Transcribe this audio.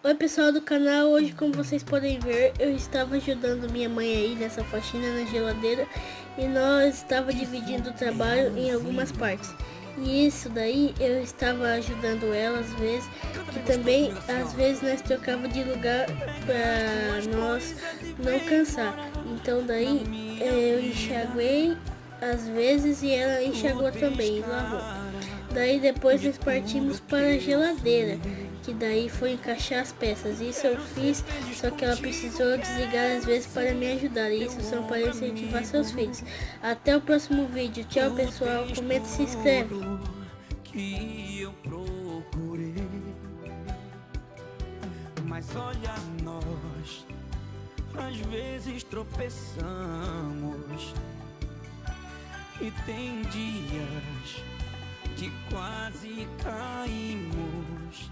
Oi pessoal do canal, hoje como vocês podem ver, eu estava ajudando minha mãe aí nessa faxina na geladeira e nós estava dividindo o trabalho em algumas partes. E isso daí eu estava ajudando ela às vezes, que também às vezes nós trocava de lugar para nós não cansar. Então daí eu enxaguei às vezes e ela enxaguou também e lavou. Daí depois nós partimos para a geladeira, que daí foi encaixar as peças. Isso eu fiz, só que ela precisou desligar às vezes para me ajudar. E isso são para incentivar seus filhos. Até o próximo vídeo. Tchau pessoal, comenta e se inscreve. Que eu procurei, mas olha nós, às vezes tropeçamos e tem dias que quase caímos.